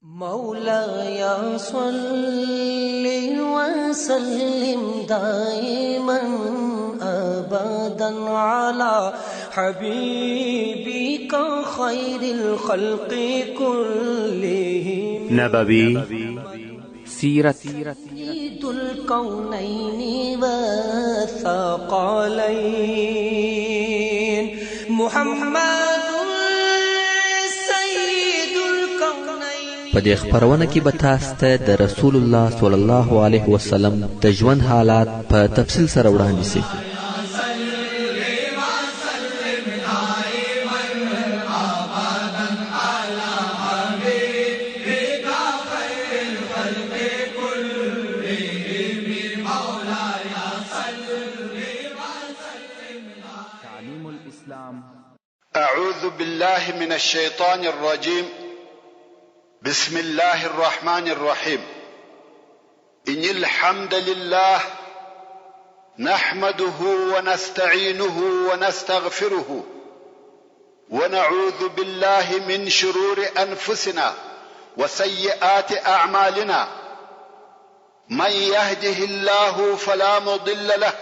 مولاي صل وسلم دائما أبدا على حبيبك خير الخلق كلهم نبوي سيرة سيد الكونين والثقلين محمد په دې خبرونه کې به تاسو ته د رسول الله صلی الله علیه وسلم د ژوند حالات په تفصیل سره وړاندې شي. تعليم الإسلام. أعوذ بالله من الشيطان الرجيم. بسم الله الرحمن الرحيم. إن الحمد لله نحمده ونستعينه ونستغفره ونعوذ بالله من شرور أنفسنا وسيئات أعمالنا. من يهده الله فلا مضل له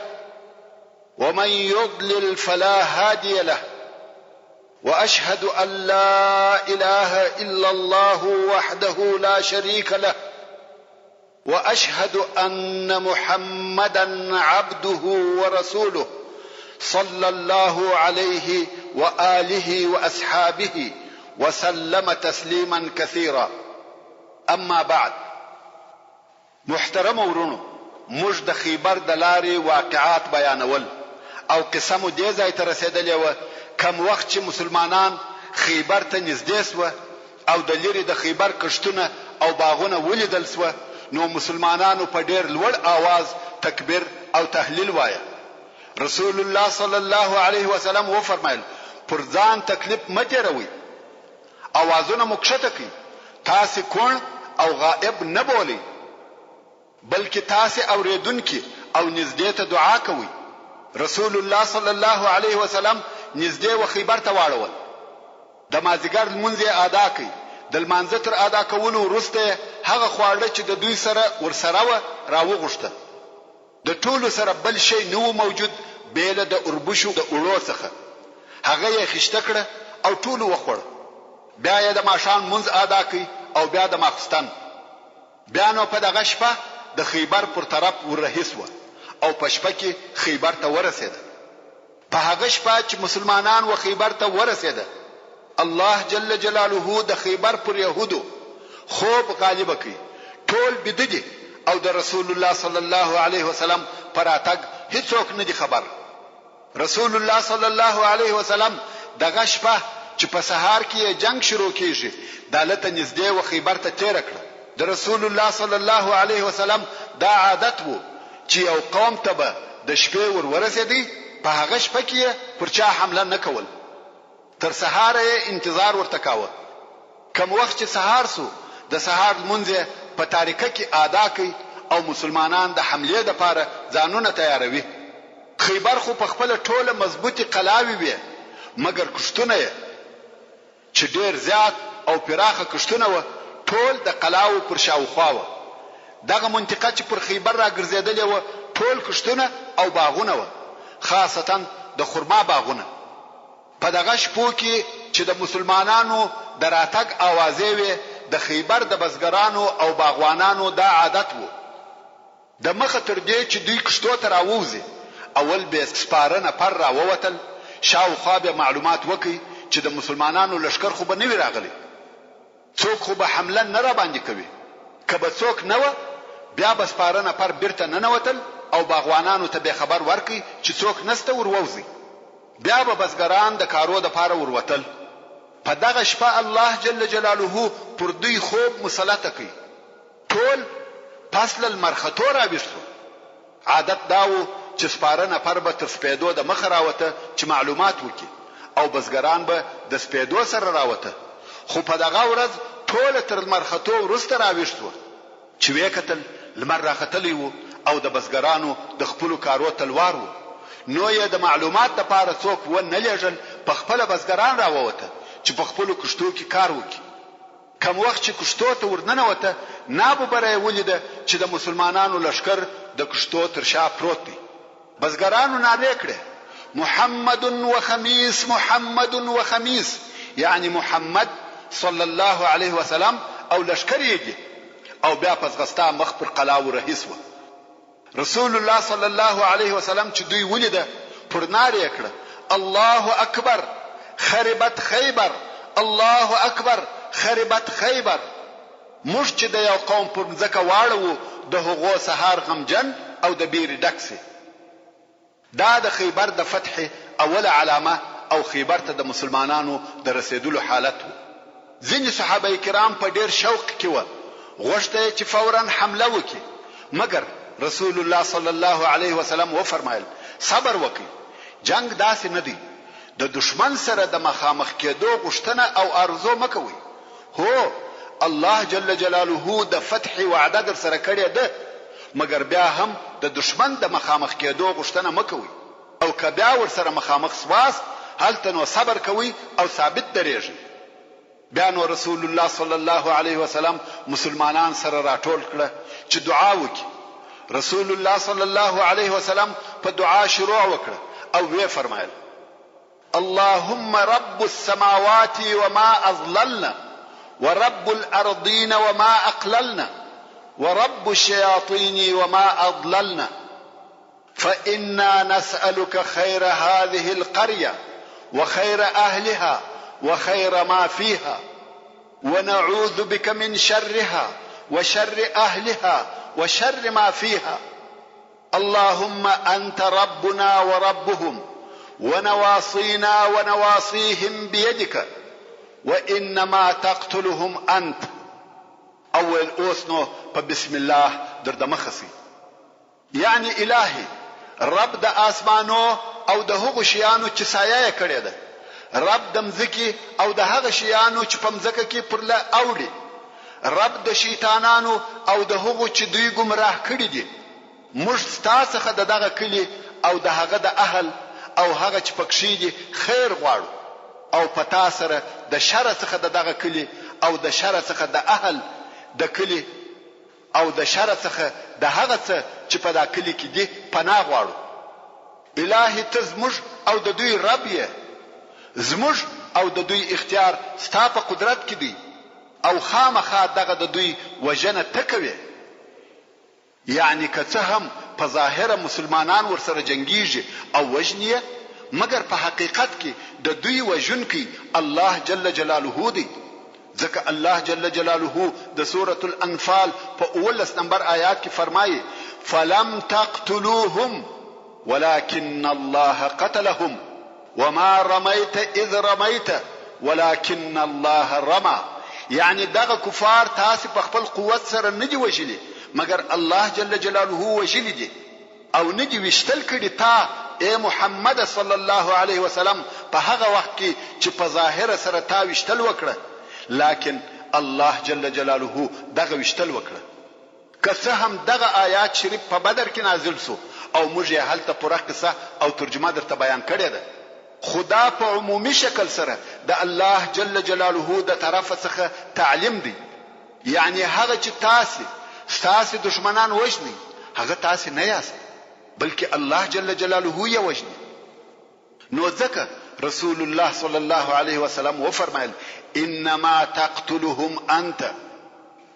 ومن يضلل فلا هادي له. وأشهد أن لا إله إلا الله وحده لا شريك له وأشهد أن محمدا عبده ورسوله صلى الله عليه وآله وأصحابه وسلم تسليما كثيرا. أما بعد، محترم ورونو، موږ د خیبر د لارې واقعات بیانول او قسمو دې ځای ته رسېدلې وه کم وخت چې مسلمانان خیبر ته نږدې سوه او د لرې د خیبر کښتونه او باغونه ولیدل سوه، نو مسلمانانو په ډېر لوړ آواز تکبیر او تهلیل وایه. رسول الله صلی الله علیه وسلم وفرمایل پر ځان تکلیف مه تېروئ، آوازونه مو کښته کړئ، تاسې کوڼ او غائب نه بولئ بلکې تاسې اورېدونکي او نږدې ته دعا کوئ. رسول الله صلی الله علیه وسلم نږدې و خیبر ته واړول. د مازدیګر لمونځ یې ادا کړ. د لمانځه تر ادا کولو وروسته هغه خواړه چې د دوی سره ورسره وه راوغوښته. د ټولو سره بل شی نه و موجود بیله د اوربشو د اوړو څخه. هغه یې خیشته کړه او ټولو وخوړه. بیا یې د ماښام لمونځ ادا کړ او بیا د ماخستن. بیا نو په دغه شپه د خیبر پر طرف وررهي سوه او په شپه کې خیبر ته ورسېده. په هغه شپه چې مسلمانان و خیبر ته ورسېده، الله جل جلاله د خیبر پر یهودو خوب غالب کړي. ټول بیده دي او د رسول الله صلی الله علیه وسلم پر راتګ هیڅوک نه دي خبر. رسول الله صلی الله علیه وسلم دغه شپه چې په سهار کې جنگ شروع کیږي دالته نږدې و خیبر ته تیر کړ. د رسول الله صلی الله علیه وسلم دا عادت وو چې یو قوم ته به د شپې ورسېدی، په هغه شپه کې پر چا حمله نه کول، تر سهار یې انتظار ورته کاوه. کم وخت چې سهار سو، د سهار لمونځ په تاریکه کې ادا کړ او مسلمانان د حملې لپاره ځانونه تیاروي. خیبر خو په خپل ټوله مضبوطی قلاوی وي، مګر کښتونه یې چې ډیر زیات او پراخه کښتونه و ټول د قلاو پر شاوخوا و. دغه منطقه چې پر خیبر راګرځېدلې و ټول کښتونه او باغونه و، خاصتا د خرما باغونه. په دغه شپو کې چې د مسلمانانو د راتګ اوازې وې، د خیبر د بزګرانو او باغوانانو دا عادت وو. د مخه تر دې چې دوی کښتو ته راووځي، اول به سپاره نفر راووتل، شاوخوا به معلومات وکړي چې د مسلمانانو لښکر خو به نه وي راغلی، څوک خو به حمله نه را باندې کوي. که به څوک نه و، بیا به سپاره نفر بیرته ننوتل او باغوانانو ته به خبر ورکړي چې څوک نسته ورووځي. بیا به بزګران د کارو دپاره وروتل. په دغه شپه الله جل جلاله پر دوی خوب مسلطه کړي. ټول پس له لمرختو راویښتو. عادت دا و چې سپاره نفر به تر سپېدو د مخه راوته چې معلومات وکړي او بزګران به د سپېدو سره راوته. خو په دغه ورځ ټول تر لمرختو وروسته راویښتو چې ویې کتل لمر راختلی و او د بزګرانو د خپلو کارو تلوار و. نو یې د معلومات لپاره څوک و نه لېږل، په خپله بزګران راووته چې په خپلو کښتو کې کار وکړي. کم وخت چې کشتو ته ورننوته ناببره یې ولیده چې د مسلمانانو لشکر د کشتو تر شا پروت دی. بزګرانو نارې کړې محمد وخمیس محمد وخمیس، یعنی محمد صلی الله علیه وسلم او لشکر یې دي. او بیا پس غستا مخ پر قلاو رهیس و. رسول الله صلی الله علیه وسلم چې دوی ولیده پر نارې کړه الله اکبر خربت خیبر، الله اکبر خربت خیبر. موږ چې د یو قوم پر ځکه واړو د هغو سهار غمجن او د بیر ډکسي. دا د خیبر د فتح اوله علامه او خیبر ته د مسلمانانو د رسیدلو حالت و. ځینې صحابه کرام په ډیر شوق کې و، غوښته چې فورا حمله وکړي، مګر رسول الله صلی الله علیه وسلم و فرمایل صبر وکړئ، جنگ داسې نه دی، د دشمن سره د مخامخ کېدو غوښتنه او ارزو مکوئ. هو الله جل جلاله د فتح وعده در سره کړې ده، مګر بیا هم د دشمن د مخامخ کېدو غوښتنه مکوئ. او که بیا ور سره مخامخ سواست هلته نو صبر کوئ او ثابت درېږئ. بیا نو رسول الله صلی الله علیه وسلم مسلمانان سره راټول کړه چې دعا وکړي. رسول الله صلی الله علیه وسلم په دعا شروع وکړه او وی فرمایل اللهم رب السماوات وما اضللنا ورب الارضين وما اقللنا ورب الشياطين وما اضللنا فإنا نسألك خير هذه القرية وخير أهلها وخير ما فيها ونعوذ بك من شرها وشر أهلها وشر ما فيها. اللهم أنت ربنا وربهم ونواصينا ونواصيهم بيدك وإنما تقتلهم أنت. اول اوسنو په بسم الله در دمخسي، یعنی الهي رب د آسمانو او د هغو شیانو چې سایه کړی ده، رب د مځکې او د هغه شیانو چې په مځکه کې پرله اوړي، رب د شیطانانو او د هغو چې دوی گمراه کړي دي. موږ ستاسو څخه دغه کلی او د هغه د اهل او هغه چې پکښې دي خیر غواړو، او پتا سره د شر څخه دغه کلی او د شر څخه د اهل د کلی او د شر څخه د هغه څه چې په دا کلی کې دي پناه غواړو. الهي ته زموږ او د دوی رب یې، زموږ او د دوی اختیار ستا په قدرت کې دی، او خامخا دغه د دوی وژنه ته کوي. یعنی که څه هم په ظاهره مسلمانان ورسره جنگیږي او وژني، مګر په حقیقت کې د دوی وژونکی الله جل جلاله دی. ځکه الله جل جلاله د سورة الانفال په 19 نمبر آیات کې فرمایي فلم تقتلوهم ولكن الله قتلهم وما رميت اذ رميت ولكن الله رمى. یعنی دغه کفار تاسو په خپل قوت سره نه دی وژلي، مګر الله جل جلاله وژلي دي، او نه دی وشتل کړي تا اے محمد صلی الله علیه وسلم په هغه وخت کې چې په ظاهر سره تا وشتل وکړه، لیکن الله جل جلاله دغه وشتل وکړه. که څه هم دغه آیات شریف په بدر کې نازل سو او موږ یې هلته پوره قصه او ترجمه درته بیان کړې ده، خدا په عمومي شکل سره د الله جل جلاله د طرف څخه تعلیم دی. یعنی هغه چې تاسو دشمنان وژني هغه تاسو نه یاست، بلکې الله جل جلاله یې وژني. نو ځکه رسول الله صلی الله علیه وسلم و فرمایل انما تقتلهم انت،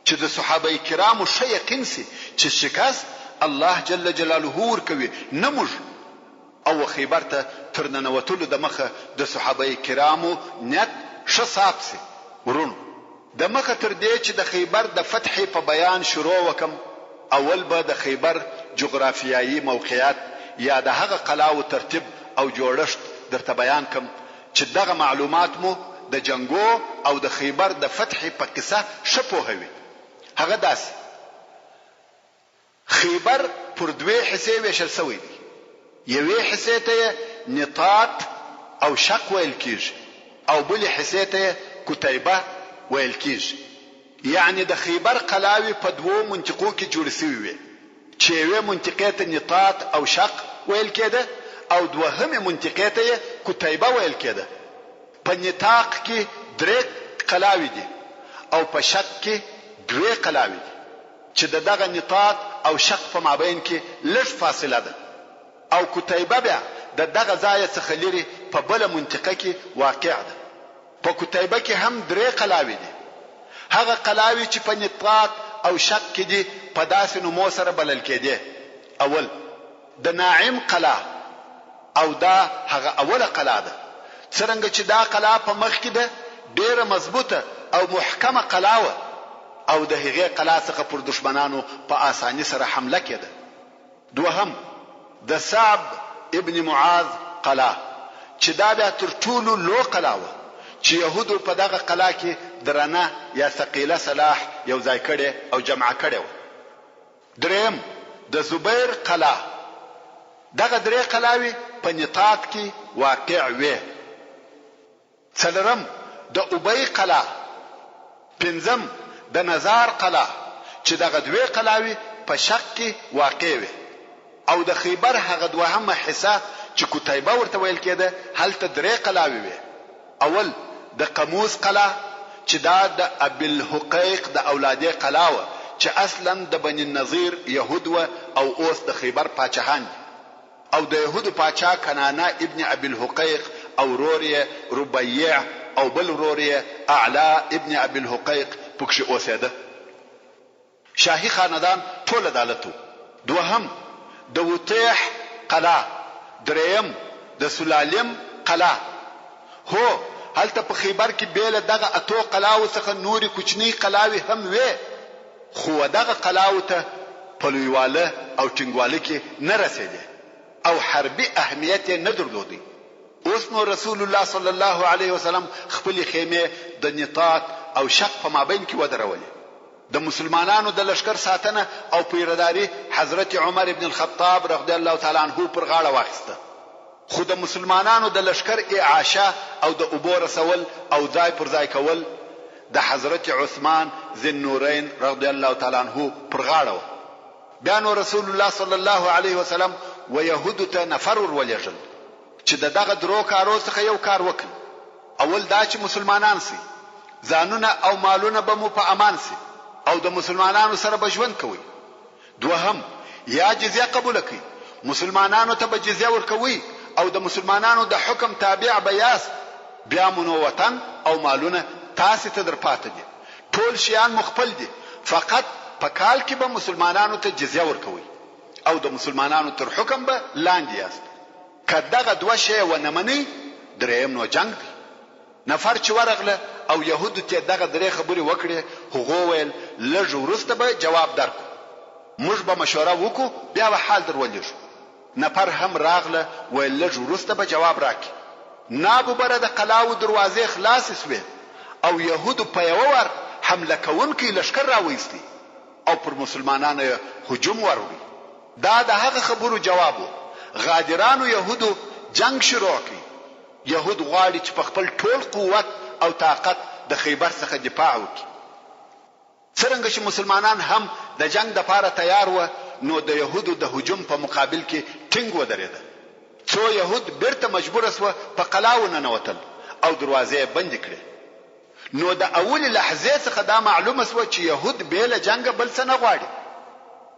چې د صحابه کرامو شی یقین سي چې شکست الله جل جلاله ورکوي نه موږ. او خیبر ته تر ننوتلو د مخه د صحابه کرامو نیت ښه صاف سي. ورونو د مخه تر دې چې د خیبر د فتح په بیان شروع وکم، اول به د خیبر جغرافیایي موقعیت یا د هغه قلاو ترتیب او جوړښت درته بیان کم چې دغه معلومات مو د جنگو او د خیبر د فتح په قصه شپوهوي. هغه داسې خیبر پر دوه حصے ویشل شوی دی. یوې حصے ته نطاط او شق ویل کیږي او بلې حصے ته کتیبه ویل کیږي. یعنی د خیبر قلاوی په دوه منطقو کې جوړ شوی وي، چې یوې منطقې ته نطاط او شق ویل کېده او دوهمه منطقې ته کتیبه ویل کېده. په نطاق کې درې قلاوی دي او په شق کې دوه قلاوي چې دغه نطاق او شق په مابین کې لږ فاصله ده او کتیبه بیا دغه ځای څخه لري په بل منطقه کې واقع ده. په کتیبه کې هم 3 قلاوي دي. هغه قلاوي چې په نطاق او شق کې دي په داسې نومو سره بلل کېدي. اول د ناعم قلا او دا هغه اوله قلا ده. څنګه چې دا قلا په مخ کې ده ډیره مضبوطه او محکمه قلا و او د هغه قلا څخه پر دشمنانو په اساني سره حمله کېده. دوهم د صعب ابن معاذ قلا چې دا بیا تر ټولو لو قلا و چې يهودو په دغه قلا کې درنه یا ثقيله سلاح یو ځای کړي او جمع کړي و. دریم د زبیر قلا دغه 3 قلاوي په نطاق کې واقع وي. څلورم د ابي قلا. پنځم د نزار قلا چې دغه 2 قلاوي په شق کې واقع وي. او د خیبر هغه دوهمه حصہ چې کتیبه ورته ویل کېده هلته 3 قلاوي وي. اول د قموس قلا چې دا د ابي الحقيق د اولاده قلا و چې اصلا د بني النظير يهود و او اوس د خیبر پاچاهان او د يهودو پاچا کنانا ابن ابي الحقيق او روريه ربيع او بل روريه اعلى ابن ابي الحقيق پکښ اوسېده. شاهي خاندان ټول عدالتو. دوهم د وطيح قلا. دریم د سلالم قلا. هو هلته په خیبر کې بیل دغه اتو قلاو څخه نوري کوچنی قلاوي هم وي خو دغه قلاو ته په لویواله او ټینګواله کې نه رسیدي او حربي اهمیت نه درلودي. اوس نو رسول الله صلی الله علیه وسلم خپل خیمه د نطاق او شق په مابین کې ودرولې. د مسلمانانو د لشکر ساتنه او پیرداري حضرت عمر ابن الخطاب رضی الله تعالی عنہ پر غاړه واخیسته. خو د مسلمانانو د لشکر اعاشه او د ابو رسول او ځای پر ځای کول د حضرت عثمان ذی النورین رضی الله تعالی عنہ پر غاړه. بیا نو رسول الله صلی الله علیه وسلم و يهود ته نفر ولېږل چې دغه درو کارو څخه یو کار وکړي. اول دا چې مسلمانان سي ځانونه او مالونه به مو په امان سي او د مسلمانانو سره به ژوند کوي. دوهم یا جزیه قبول کړي مسلمانانو ته به جزیه ورکوي او د مسلمانانو د حکم تابع بیاس. بیا مونږ وطن او مالونه تاسو ته در پاتې دي. ټول شیان مخفل دي فقط په کال کې به مسلمانانو ته جزیه ورکوي او د مسلمانانو تر حکم به لاندې یاست. کداغه 2 شی ونه مني دریم نو جنگ دی. نفر چې ورغله او يهودو ته دغه 3 خبرې وکړي هغه ویل لږ ورسته به جواب درکو موږ به مشوره وکړو بیا به حال درولې شو. نفر هم راغله ویل لږ ورسته به جواب راکړي. نابو بره د قلاو دروازې خلاص شوه او يهودو په یو ور حمله کوونکي لشکر راوېستي او پر مسلمانانو هجوم وروړي. دا د هغه خبرو جواب و. غادرانو يهودو جنگ شروع کړي. يهود غواړي چې په خپل ټول قوت او طاقت د خیبر څخه دفاع وکړي. څنګه چې مسلمانان هم د جنگ لپاره تیار و نو د يهودو د هجوم په مقابل کې ټینګ ودرېده. څو يهود بیرته مجبور شو په قلاو نه نوتل او دروازې بند کړې. نو د اول لحظه څخه دا معلومه شو چې يهود به له جنگ بل څه نه غواړي.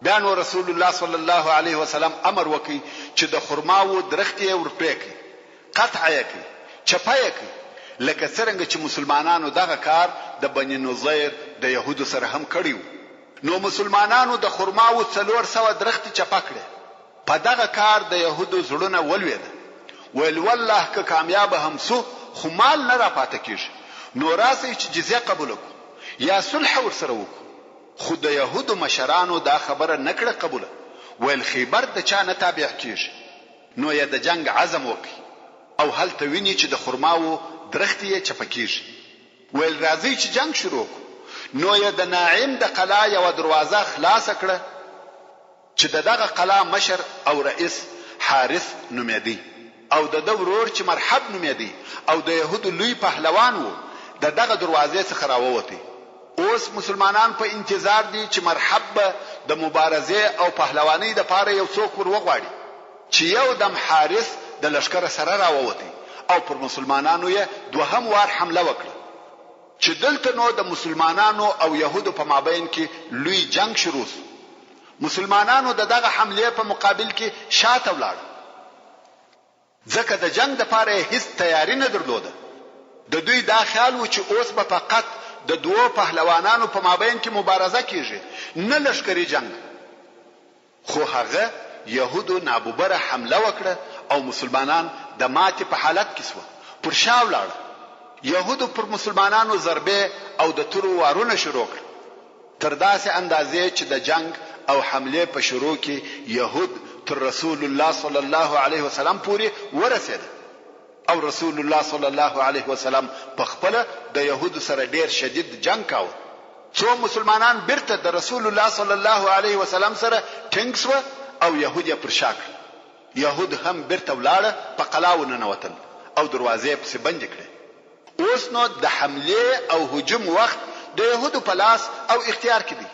بیا نو رسول الله صلی الله علیه وسلم امر وکړي چې د خرماو درختې ورپېکي قطع یې کړي چپای یې کړي لکه څنګه چې مسلمانانو دغه کار د بنی نظیر د يهودو سره هم کړیو. نو مسلمانانو د خرماو 400 درختې چپا کړې. په دغه کار د يهودو زړونه ولوید. ویل والله که کامیاب هم سو خو مال نه را پاتې کیږي. نو راسي چې جزیه قبول وکړو یا صلح ورسره وکړو. خو د يهودو مشرانو دا خبره نکړه قبوله. ویل خیبر د چا نه تابع کیږي. نو یې د جنگ عزم وکړي او هلته ویني چې د خرماو درختې یې چپکیږي. ویل راځي چې جنگ شروع کړو. نو یې د ناعم د قلا یو دروازه خلاص کړه چې دغه قلا مشر او رئیس حارث نومېدی او د ورور چې مرحب نومېدی او د يهودو لوی پهلوان وو. دغه دروازې څخه راووتی. اوس مسلمانان په انتظار دي چې مرحب د مبارزه او پهلوانی د پاره یو څوک ور وغواړي چې یو دم حارث د لشکره سره راووتی او پر مسلمانانو یې دوهم وار حمله وکړه چې دلته نو د مسلمانانو او يهودو په مابین کې لوی جنگ شروع شو. مسلمانانو دغه حمله په مقابل کې شاته ولاړ، ځکه د جنگ لپاره هیڅ تیاری نه درلوده. د دوی دا خیال و چې اوس به فقط د دوو پهلوانانو په مابین کې مبارزه کیږي، نه لشکري جنگ. خو هغه يهودو نابوبره حمله وکړه او مسلمانان د ماتې په حالت کې شو، پر شا ولاړ. يهودو پر مسلمانانو ضربه او د تورو وارونه شروع کړ، تر داسې اندازې چې د جنگ او حمله په شروع کې يهود تر رسول الله صلی الله علیه وسلم پورې ورسېد، او رسول الله صلی الله علیه وسلم په خپل د يهودو سره ډیر شدید جنگ کاوه. څو مسلمانان بیرته د رسول الله صلی الله علیه وسلم سره ټینګ شو او يهود یې پر شا کړ. يهود هم بیرته ولاړه، په قلاو ننوتل او دروازې پسې بند کړې. اوس نو د حمله او هجوم وخت د يهودو په لاس او اختیار کې دی.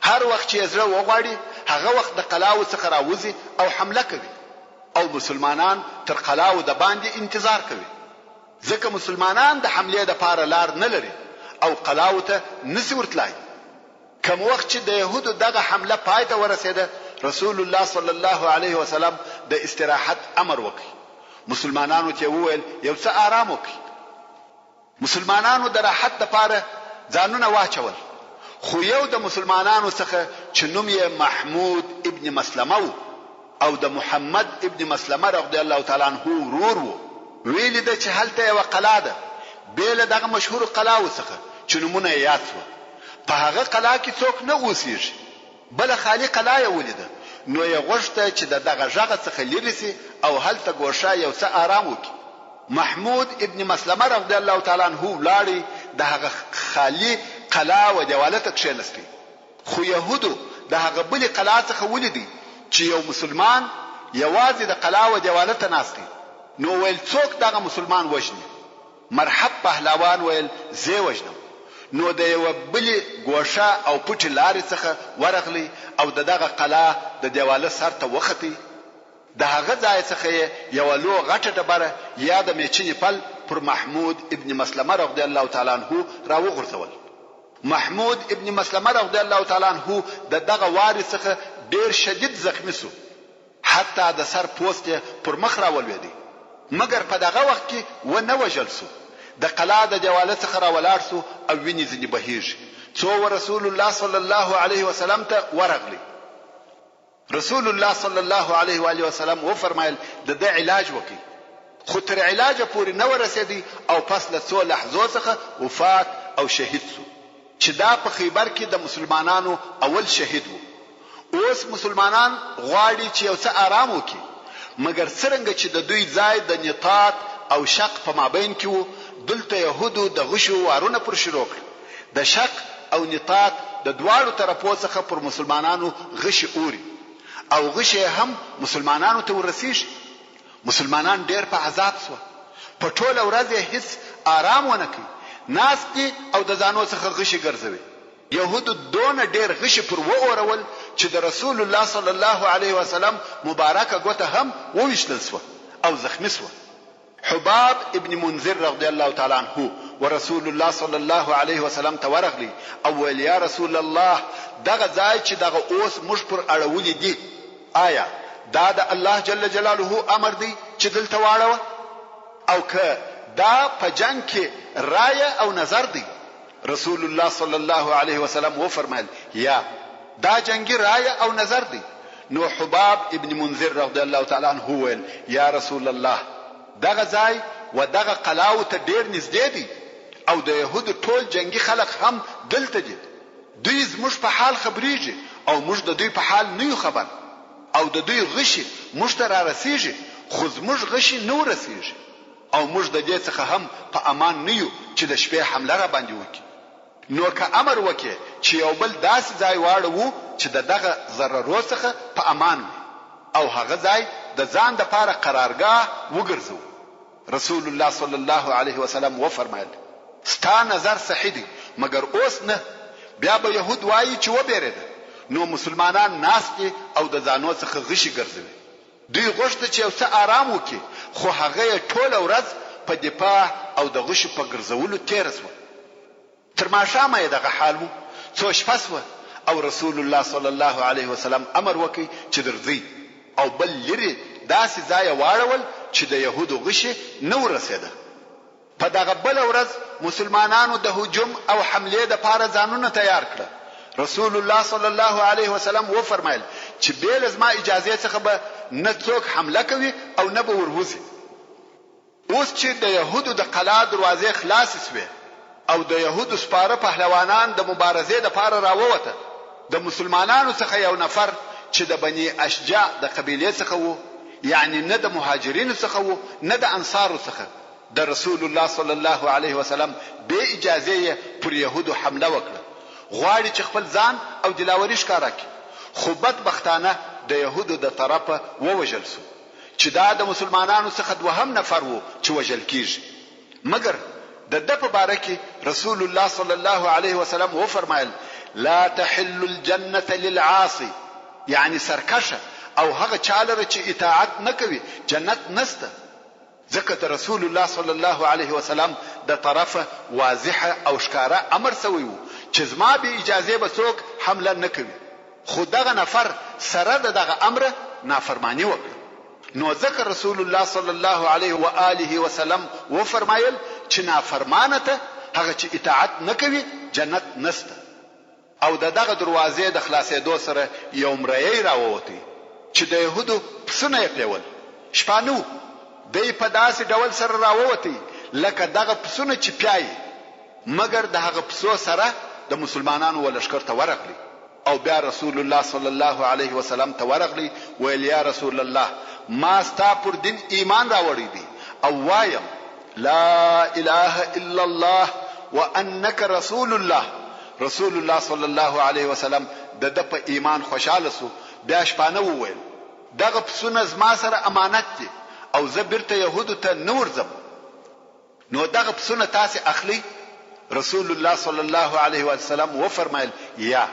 هر وخت چې زړه وغواړي هغه وخت د قلاو څخه راوځي او حمله کوي، او مسلمانان تر قلاو د باندې انتظار کوي، ځکه مسلمانان د حمله د پاره لار نه لري او قلاو ته نسی ورتلای. کوم وخت چې د يهودو دغه حمله پای ته ورسېده، رسول الله صلی الله علیه وسلم د استراحت امر وکړ. مسلمانانو ته وویل یو څه آرام وکړي. مسلمانانو د راحت لپاره ځانونه واچول، خو یو د مسلمانانو څخه چې نوم یې محمود ابن مسلمه و او د محمد ابن مسلمه رضی الله تعالی عنہ ورور و، ویل د چې هلته یو قلا ده بیل دغه مشهور قلاو څخه چې نومونه یې یاد شو. په هغه قلا کې څوک نه اوسېږي، بل خالی قلا یې ولیده، نو یې غوښته چې دغه ژغه څخه لري سي او هلته ګوښه یو څه آرام وکړي. محمود ابن مسلمه رضی الله تعالی عنہ ولاړی دغه خالی قلا و دیواله ته کښېنستی. خو يهودو دغه بل قلا څخه ولیدي چې یو مسلمان یوازې د قلا و دیواله ته ناست دی، نو ویل څوک دغه مسلمان وژني؟ مرحب پهلوان ویل زه وژنم. نو د یو بل ګوښه او پټ لارې څخه ورغلی او دغه قلا د دیواله سر ته وختي. دغه ځای څخه یو لو غټه ډبره یا د میچنې پل پر محمود ابن مسلمه رضی الله تعالی عنہ راوغورځول. محمود ابن مسلمه رضی الله تعالی عنہ دغه وارث څخه ډیر شدید زخمی شو، حتی د سر پوست پر مخ راولويدي، مګر په دغه وخت کې و نه وژل شو. د قلا د دیواله څخه راولاړ شو او ویني ځنی بهیږي. څو رسول الله صلی الله علیه وسلم ته ورغلی. رسول الله صلی الله علیه و آله وسلم و فرمایل د علاج وکي، خو تر علاج پورې نه ورسېدی او پس له څو لحظو څخه وفات او شهید شو، چې دا په خیبر کې د مسلمانانو اول شهید وو. اوس مسلمانان غواړي چې یو څه آرام وکړي، مګر څرنګه چې د دوی ځای د نطاط او شق په مابین کې وو، دلته يهودو د غشو وارونه پر شروع کړ. د شق او نطاط د دواړو طرفو څخه پر مسلمانانو غشي اوري او غشي هم مسلمانانو ته ورسیږي. مسلمانان ډېر په عذاب شو، په ټوله ورځ هیڅ آرام ونه کوي، ناستي او د ځانو څخه غشي ګرځوي. يهودو دون ډېر غشي پر وورول چې د رسول الله صلی الله علیه وسلم مبارکه ګوته هم وویشتل شو او زخمی شو. حباب ابن منذر رضی الله تعالی عنہ ورسول الله صلی الله علیه وسلم ته ورغلی او ویل یا رسول الله دغه ځای چې دغه اوس موږ پر اړولې دي، آیا دا د الله جل جلاله امر دی چې دلته واړو او که دا په جنگ کې رایه او نظر دی؟ رسول الله صلی الله علیه وسلم و فرمایل یا دا جنگی رایه او نظر دی. نو حباب ابن منذر رضی الله تعالی عنہ ویل یا رسول الله دغه ځای و دغه قلاو ته ډیر نږدې دي او د يهودو ټول جنگي خلق هم دلته دي. دوی زموږ په حال خبريږي او موږ د دوی په حال نه یو خبر، او د دوی غشي موږ ته را رسیږي خو زموږ غشي نه رسیږي، او موږ د دې څخه هم په امان نه یو چې د شپې حمله را باندې وکړي. نو که امر وکړي چې یو بل داسې ځای واړو چې دغه ضررو څخه په امان وي او هغه ځای د ځان د پاره قرارګاه وګرځو. رسول الله صلی الله علیه وسلم و فرمایل ستا نظر صحیح دی، مګر اوس نه. بیا به يهود وایي چې و بیرېده، نو مسلمانان ناس دي او د ځانو څخه غشي ګرځوي. دوی غوښته چې یو څه آرام وکړي، خو هغه ټول ورځ په دفاع او د غشو په ګرځولو تیر شو. تر ماښامه یې دغه حال و. څو شپه سوه او رسول الله صلی الله علیه وسلم امر وکړي چې درځئ او بل لرې داسې ځای واړول چې د یهودو غشي نه ورسېده. په دغه بل ورځ مسلمانانو د هجوم او حملې د پاره ځانونه تیار کړه. رسول الله صلی الله علیه وسلم و فرمایل چې بیل زما اجازه څخه به نه څوک حمله کوي او نه به وروځي. اوس چې د یهودو د قلا دروازې خلاص شوه او د یهودو سپاره پهلوانان د مبارزې د پاره راووته، د مسلمانانو څخه یو نفر چې د بني اشجع د قبیلې څخه وو، یعنی نه د مهاجرینو څخه وو نه د انصارو څخه، د رسول الله صلی الله علیه وسلم به اجازه پر یهودو حمله وکړه. غواړي چې خپل ځان او دلاوري ښکارا کړي، خو بدبختانه د یهودو د طرفه ووجل شو چې دا د مسلمانانو څخه دوهم نفر وو چې وجل کیږي. مګر د په باره کې رسول الله صلی الله علیه وسلم و فرمایل لا تحل الجنه للعاصي، یعنی سرکشه او هغه چاله چې اطاعت نه کوي جنت نسته. ځکه د رسول الله صلی الله علیه وسلم د طرفه واضحه او ښکارا امر سوی وو چې زما به اجازه به څوک حمله نه کوي، خو دغه نفر سره دغه امر نافرمانی وکړه. نو ځکه رسول الله صلی الله علیه و آله وسلم و فرمایل چې نافرمانه ته هغه چې اطاعت نه کوي جنت نسته. او دغه دروازې د خلاصېدو سره یو مریی راووتی چې د یهودو پسونه یې پیول. شپانو دی په داسې ډول سره راووتی لکه دغه پسونه چې پیایي، مګر دغه پسو سره د مسلمانانو ولشکر ته ورغلی او بیا رسول الله صلی الله علیه وسلم ته ورغلی ویل یا رسول الله ما ستا پر دین ایمان راوړی دی او وایم لا اله الا الله وانک رسول الله. رسول الله صلی الله علیه وسلم د په ایمان خوشاله سو. بیا شپانه وویل دغه پسونه زما سره امانت دي او زه بیرته یهودو ته نه ورځم، نو دغه پسونه تاسو اخلي؟ رسول الله صلی الله علیه وسلم و فرمایل یا.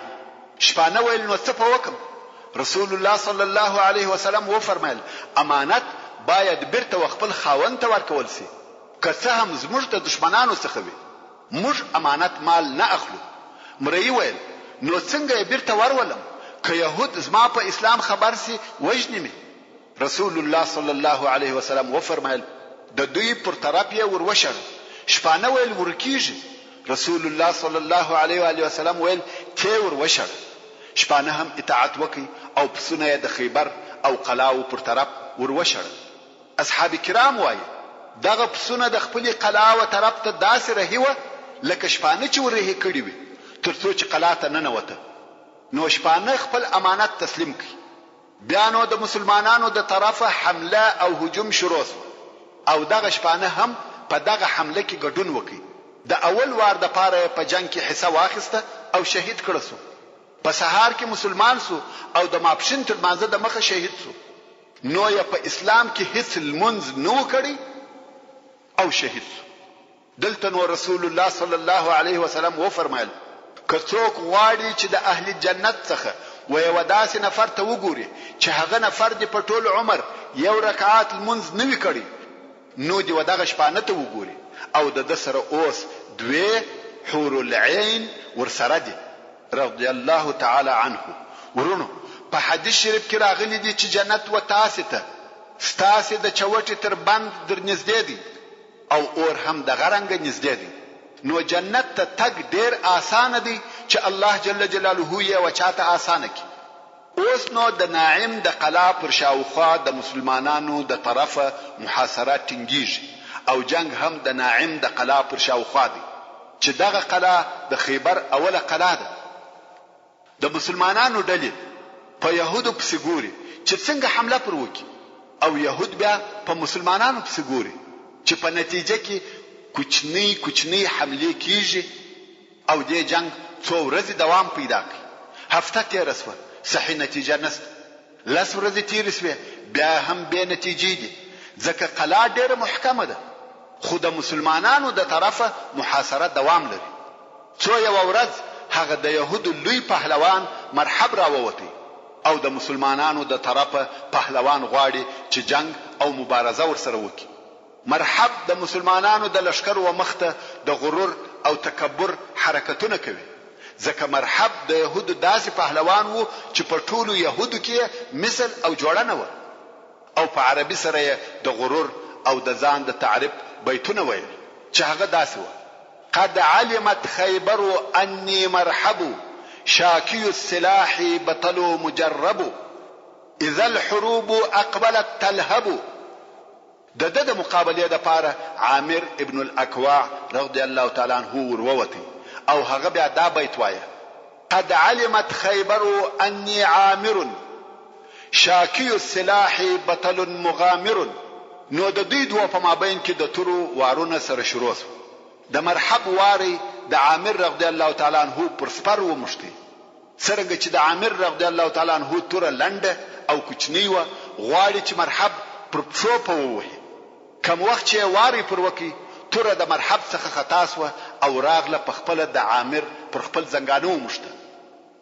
شپانه ویل نو څه وکم؟ رسول الله صلی الله علیه وسلم و فرمایل امانت باید بیرته خپل خاوند ته ورکول شي، که څه هم زموږ د دشمنانو څخه وي، موږ امانت مال نه اخلو. مریی ویل نو څنګه یې بیرته ورولم؟ که یهود زما په اسلام خبر سي وجنی می. رسول الله صلی الله علیه وسلم و فرمایل د دوی پر طرف یې وروشر. شپانه ویل ورکیږي. رسول الله صلی الله علیه و آله وسلم ویل ته وروشر. شپانه هم اطاعت وکي او پسونه د خیبر او قلاو پر طرف وروشر. اصحاب کرام وایي دغه پسونه د خپل قلاو طرف ته داسې رهیوه لکه شپانه چې ورهي کړی وي ترڅو چې قلا ته نه نوته. نو شپانه خپل امانت تسلیم کړي. بیا نو د مسلمانانو د طرفه حمله او هجوم شروع شو او دغه شپانه هم په دغه حمله کې ګډون وکړي. د اول وار د پاره په جنگ کې حصہ واخیسته او شهید کړه سو. په سهار کې مسلمان سو او د ماپښین تر مازه د مخه شهید سو. نو یې په اسلام کې هیڅ المنز نو کړی او شهید سو. دلته نو رسول الله صلی الله علیه وسلم و فرمایل که څوک غواړي چې د اهل جنت څخه و یو داسې نفر ته وګوري چې هغه نفر د په ټول عمر یو رکعات المنز نه وی کړی، نو دی ودغه شپانه ته وګوري او د سره اوس دوی حور العين ورسره دي رضی الله تعالی عنه. ورونو په حدیث شریف کې راغلی دی چې جنت و تاسو ته ستاسو د چوټي تر بند در نږدې دي او اور هم د غرنګ نږدې دي. نو جنت ته تګ ډیر آسان دی چې الله جل جلاله یې وچاته آسان کړي. اوس نو د ناعم د قلا پر شاوخوا د مسلمانانو د طرفه محاصره ټینګیږي او جنگ هم د ناعم د قلا پر شاوخوا دی چې دغه قلا د خیبر اوله قلا ده. د مسلمانانو ډلې په يهودو پسې ګوري چې څنګه حمله پر وکړي او يهود بیا په مسلمانانو پسې ګوري چې په نتیجه کې کوچنی حمله کیږي او دې جنگ څو ورځې دوام پیدا کوي. هفته تیر شوه صحیح نتیجه نشته. لس ورځې تیر شوه بیا هم به نتیجه دي ځکه قلا ډیره محکمه ده، خو د مسلمانانو د طرفه محاصره دوام لري. څو یو ورځ هغه د يهودو لوی پهلوان مرحب راووتی او د مسلمانانو د طرفه پهلوان غواړي چې جنگ او مبارزه ورسره وکړي. مرحب د مسلمانانو د لشکر و مخته د غرور او تکبر حرکتونه کوي. ځکه مرحب د يهودو داسې پهلوان وو چې په ټولو يهودو کې مثل او جوړه و، او په عربي سره د غرور او د ځان د تعریف بیتونه ویل چې هغه داسې و: قد علمت خیبر انی مرحب شاکی السلاح بطل مجرب اذا الحروب اقبلت تلهب. د مقابله د پاره عامر ابن الاکوع رضی الله تعالی عنہ وروتی او هغه بیا دا بیت وایه: قد علمت خیبر انی عامر شاکی السلاح بطل مغامر. نو د دوی دوه په مابین کې د تورو وارونه سره شروع شو. د مرحب واری د عامر رضی الله تعالی عنہ پر سپر و مشتي، څنګه چې د عامر رضی الله تعالی عنہ توره لنډه او کوچنی و، غواړي چې مرحب پر پښو په ووهي. کوم وخت چې واری پر وکی توره د مرحب څخه خطا سو او راغله په خپل د عامر پر خپل زنګانو مشته،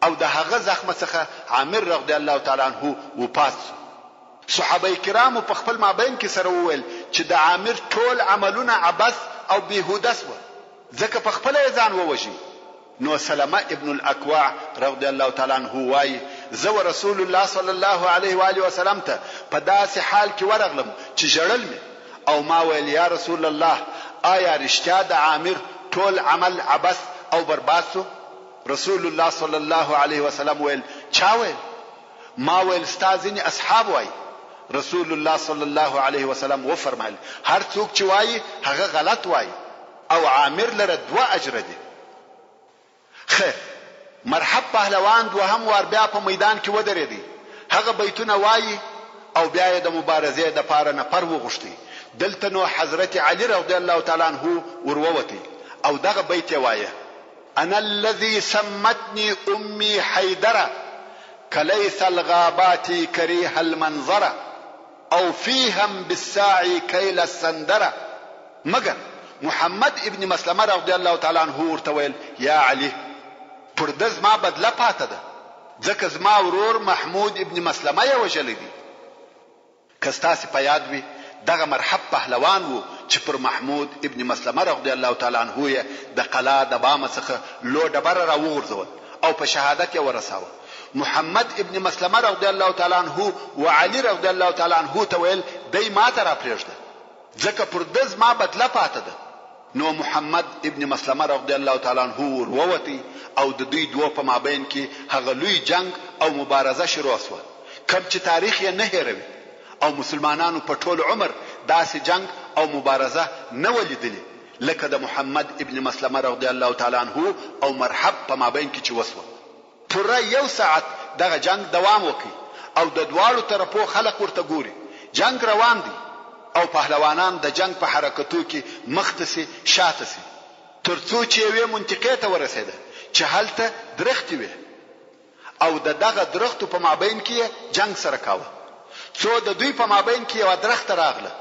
او د هغه زخم څخه عامر رضی الله تعالی عنہ وپاس. صحابه کرامو په خپل مابین کې سره وویل چې د عامر ټول عملونه عبث او بیهوده سو، ځکه په خپل ځان ووجي. نو سلمہ ابن الاکوع رضی الله تعالی عنہ وايي: زه رسول الله صلی الله علیه و آله وسلم ته په داسې حال کې ورغلم چې جړل مې، او ما ویل: یا رسول الله، آیا رښتیا د عامر ټول عمل عبث او برباد سو؟ رسول الله صلی الله علیه وسلم ویل: چا ویل؟ ما ویل: استاذین اصحاب وای. رسول الله صلی الله علیه وسلم و فرمایل: هر څوک چې وای هغه غلط وای، او عامر لره دوه اجر دي. خیر، مرحب پهلوان دوهم وار بیا په میدان کې ودرېدی. هغه بیتونه وای او بیا د مبارزې د پاره نه پر وغوښتي. دلته نو حضرت علی رضی الله تعالی عنہ ورووتی او دغه بیت وایه: انا الذي سمتني امي حيدر كليث الغابات كريه المنظر او فيهم بالساعي كيل السندر. مگر محمد ابن مسلمه رضی الله تعالی عنہ ورته ویل: یا علی، پر د زما بدله پاته ده، ځکه زما ورور محمود ابن مسلمه یې وژلی دی. که ستاسې په یاد وي دغه مرحب پهلوان وو چې پر محمود ابن مسلمه رضی الله تعالی عنہ یې د قلا د بام څخه لو ډبره را وغورځول او په شهادت یې ورساوه. محمد ابن مسلمه رضی الله تعالی عنہ او علی رضی الله تعالی عنہ ته ویل: دای ما ته را پرېږده، ځکه پر د زما بدله پاته ده. نو محمد ابن مسلمه رضی الله تعالی عنہ وروتی او د دوی دوه په مابین کې هغه لوی جنگ او مبارزه شروع شوه، کوم چې تاریخ یې نه هېروي، او مسلمانانو په ټول عمر داسې جنگ او مبارزه نه ولیدلې لکه د محمد ابن مسلمه رضی الله تعالی عنہ او مرحب په مابین کې چې وسوه. پوره یو ساعت دغه جنگ دوام وکړي او د دواړو طرفو خلک ورته ګوري. جنگ روان دی او پهلوانان د جنگ په حرکتو کې مختصي شاتسي، ترڅو چې یوې منطقې ته ورسېده چې هلته درختي وي او دغه درختو په مابین کې جنگ سره کاوه. څو د دوی په مابین کې یو درخت راغله،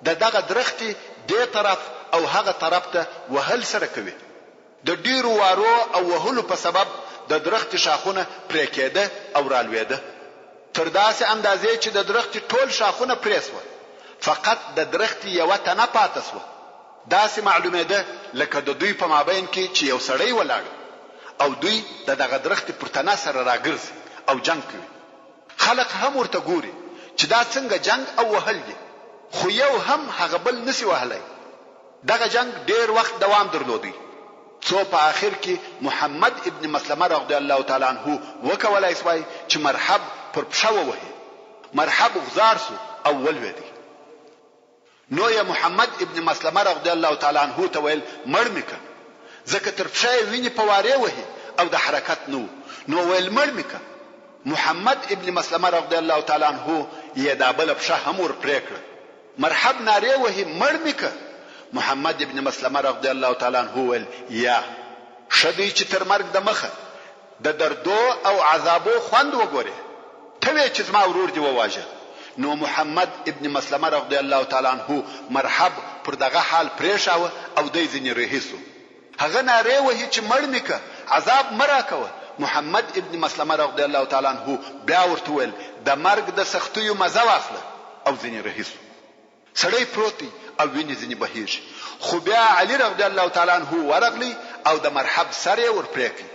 دغه درختي دې طرف او هغه طرف ته وهل سره کوي. د ډیرو وارو او وهلو په سبب د درخت شاخونه پرې کېده او رالوېده، تر داسې اندازې چې د درخت ټول شاخونه پرې سوه، فقط د درخت یو تنه پاتې سوه. داسې معلومېده لکه د دوی په مابین کې چې یو سړی ولاړ او دوی دغه درخت پر تنه سره راګرځي او جنگ کوي. خلق هم ورته ګوري چې دا څنګه جنگ او وهل دي، خو یو هم هغه بل نسی وهلای. دغه جنگ ډیر وخت دوام درلودي، څو په آخر کې محمد ابن مسلمه رضی الله تعالی عنہ وکولای شوی چې مرحب پر پښه ووهي. مرحب غزار سو او ولوېدی. نو یا محمد ابن مسلمه رضی الله تعالی عنہ ته ویل: مړ میکه، ځکه تر پښه ویني په واره وهي او د حرکت نو ویل: مړ میکه. محمد ابن مسلمه رضی الله تعالی عنہ یې دا بل پښه هم ور پرې کړه. مرحب ناره وهي: مړ میکه. محمد ابن مسلمه رضی الله تعالی عنہ ویل: یا شدی چې تر مرګ د مخه د دردو او عذابو خوند وګوره، ته چې زما ورور دی وواژه. نو محمد ابن مسلمه رضی الله تعالی عنہ مرحب پر دغه حال پریښاوه او دای ځنی رهیسو. هغه ناره وهي چې مړ میکه، عذاب مرا کوه. محمد ابن مسلمه رضی الله تعالی عنہ بیا ورته ویل: د مرګ د سختیو مزه واخله او ځنی رهیسو. سړی پروت دی او وینې ځینې بهیږي. خو بیا علي رضی الله تعالی عنه ورغلی او د مرحب سر یې ورپرې کړ.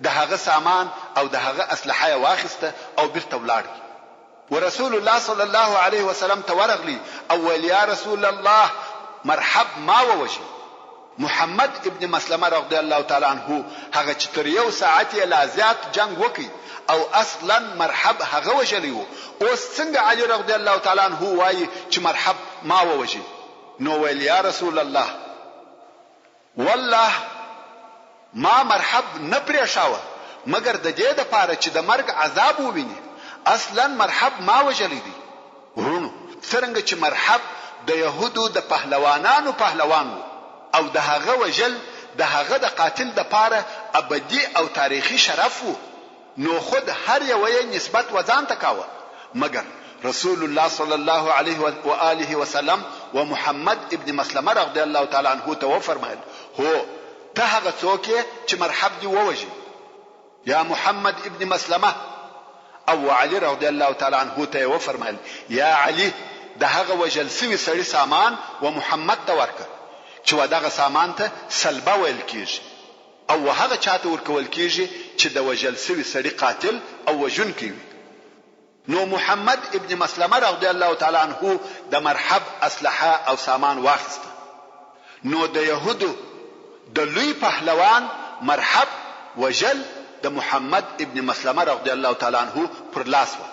د هغه سامان او د هغه اسلحه یې واخیسته او بیرته ولاړ. ورسول الله صلی الله علیه وسلم ته ورغلی او ویل یا رسول الله مرحب ما ووژي. محمد ابن مسلمه رضی الله تعالی عنه هغه چې تر یو ساعت یې لا زیات جنگ وکړي او اصلا مرحب هغه وژلی وو. اوس څنګه علي رضی الله تعالی عنه وایي چې مرحب ما ووژي؟ نو ویل یا رسول الله والله ما مرحب نه پرېښاوه مګر د دې دپاره چې د مرګ عذاب وویني. اصلا مرحب ما وژلی دی. ورونو څرنګه چې مرحب د یهودو د پهلوانانو پهلوان وو او د هغه وژل د هغه د قاتل دپاره ابدي او تاریخي شرف وو، نو خود هر یو یې نسبت وځان ته کاوه. مګر رسول الله صلی الله علیه و آله وسلم و محمد ابن مسلمه رضی الله تعالی عنه ته وفرمایل هو ته هغه څوک چې مرحب دی ووژي یا محمد ابن مسلمه. او علي رضی الله تعالی عنه ته وفرمایل یا علي د هغه وژل سوي سړي سامان و محمد ته ورکړه چې ودغه سامان ته سلبه ویل کیږي او هغه چاته ورکول کیږي چې د وژل سوي سړي قاتل او وژونکی وي. نو محمد ابن مسلمه رضی الله تعالی عنه د مرحب اسلحه او سامان واخیسته. نو د یهودو د لوی پهلوان مرحب وژل د محمد ابن مسلمه رضی الله تعالی عنه پر لاس و.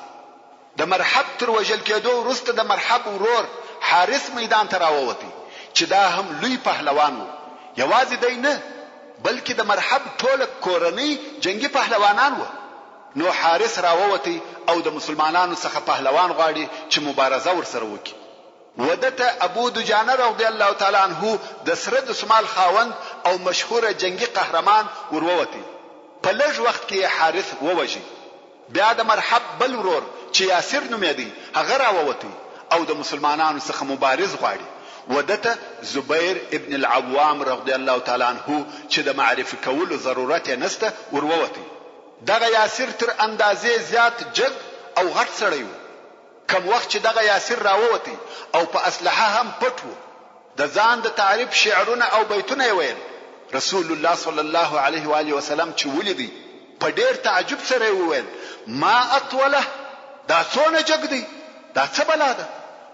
د مرحب تر وژل کېدو وروسته د مرحب ورور حارث میدان ته راووتی چې دا هم لوی پهلوان و. یوازې دی نه بلکې د مرحب ټوله کورنۍ جنگي پهلوانان و. نو حارث راووتی او د مسلمانانو څخه پهلوان غواړي چې مبارزه ورسره وکړي. ودته ابو دجانه رضی الله تعالی عنه د سره دسمال خاوند او مشهور جنگي قهرمان ورووتی. په لږ وخت کې حارث ووژي. بیا د مرحب بل ورور چې یاسر نومېدی هغه راووتی او د مسلمانانو څخه مبارز غواړي. ودته زبیر ابن العوام رضی الله تعالی عنه چې د معرفي کولو ضرورت یې نسته ورووتی. دغه یاسر تر اندازې زیات جګ او غټ سړی و. کم وخت چې دغه یاسر راووتی او په اسلحه هم پټ و د ځان د تعریف شعرونه او بیتونه یې ویل. رسول الله صلی الله علیه و آله وسلم چې ولیدی په ډیر تعجب سره وویل ما اطوله دا څونه جګ دی دا څه بلا ده.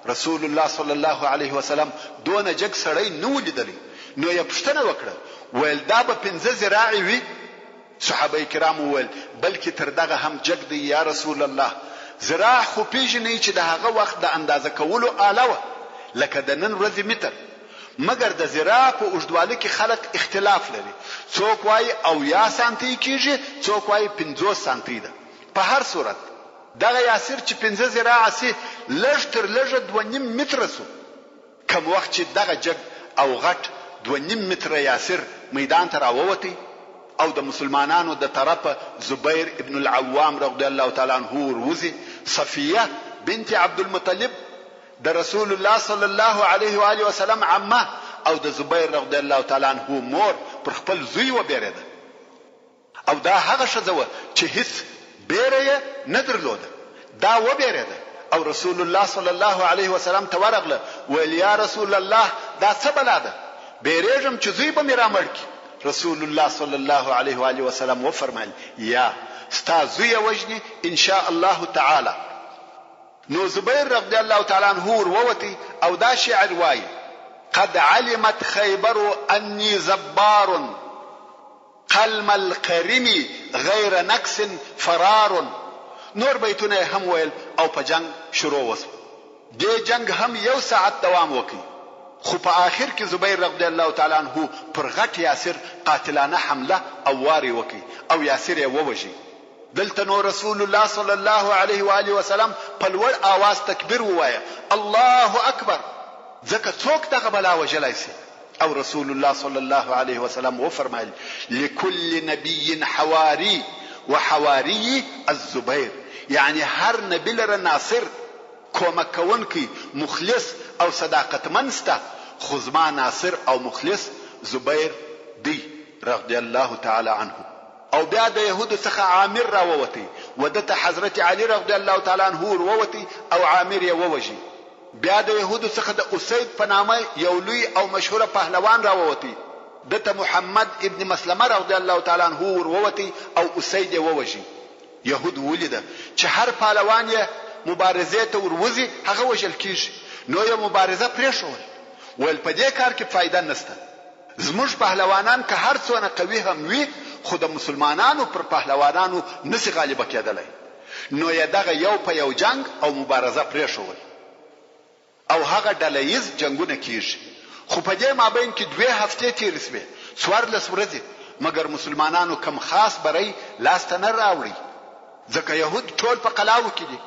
رسول الله صلی الله علیه وسلم دونه جګ سړی نه ولیدلی. نو یې پوښتنه وکړه ویل دا به 15 ذراعي وي؟ صحابه کرام وویل بلکې تر دغه هم جګ دی یا رسول الله. ذراع خو پیژنې چې د هغه وخت د اندازه کولو آله وه لکه د نن ورځې متر. مګر د ذراع په اوږدوالي کې خلک اختلاف لري. څوک وایي 80 سانتي کیږي څوک وایي 50 سانتي ده. په هر صورت دغه یاسر چې 15 ذراع سي لږ تر لږه 2.5 متره سو. کم وخت چې دغه جګ او غټ 2.5 متره یاسر میدان ته راووتی او د مسلمانانو د طرفه زبیر ابن العوام رضی الله تعالی عنه وروزی صفیه بنت عبد المطلب د رسول الله صلی الله علیه و آله وسلم عمه او د زبیر رضی الله تعالی عنه مور پر خپل زوی و بیرده. او دا هغه شزوه چې هیڅ بیره نه درلوده دا و بیرده. او رسول الله صلی الله علیه وسلم ته ورغله ویل یا رسول الله دا څه بلا ده بیرېږم چې زوی به مې رامړ کړي. رسول الله صلی الله علیه و آله وسلم وفرمایل یا ستا زوی وجنی ان شاء الله تعالی. نو زبیر رضی الله تعالی عنه وروتی او دا شعر وای قد علمت خیبر انی زبار قلم القرم غیر نقص فرار. نور بیتونه هم ویل او په جنگ شروع وسو. دې جنگ هم یو ساعت دوام وکړي. خو په آخر کې زبیر رضی الله تعالی عنه پر غټ یاسر قاتلانه حمله او واری وکړي او یاسر یې ووژي. دلته نو رسول الله صلی الله علیه و آله وسلم په لوړ आवाज تکبیر ووایه الله اکبر ځکه څوک دغه بلا وژلای شي. او رسول الله صلی الله علیه وسلم وفرمایل لكل نبی حواری وحواری الزبیر. یعنی هر نبی لره ناصر کومک کوونکی مخلص او صداقتمن سته خو زما ناصر او مخلص زبیر دی رضی الله تعالی عنه. او بیا د يهودو څخه عامر راووتی ودته حضرت علی رضی الله تعالی عنه وروتی او عامر یې ووجي. بیا د يهودو څخه د اسید په نامه یو لوی او مشهور پهلوان راووتی دته محمد ابن مسلمه رضی الله تعالی عنہ ورووتی او اسید یې ووجي يهود ولید چې هر پهلوان یې مبارزه ته وروزي هغه وشل کیږي نو یو مبارزه پرېښول ول په دې کار کې فائدہ نشته زموږ پهلوانان که هر څونه قوي هم وي خو د مسلمانانو پر پهلوانانو نسی غالب کېدلای نو یې دغه یو په یو جنگ او مبارزه پرېښول او هغه ډلهیز جنگونه کیږي خو په دې مابین کې 2 هفته تیر شوه 14 ورځې مګر مسلمانانو کم خاص بری لاس نه راوړي ځکه يهود ټول په قلاو کې دي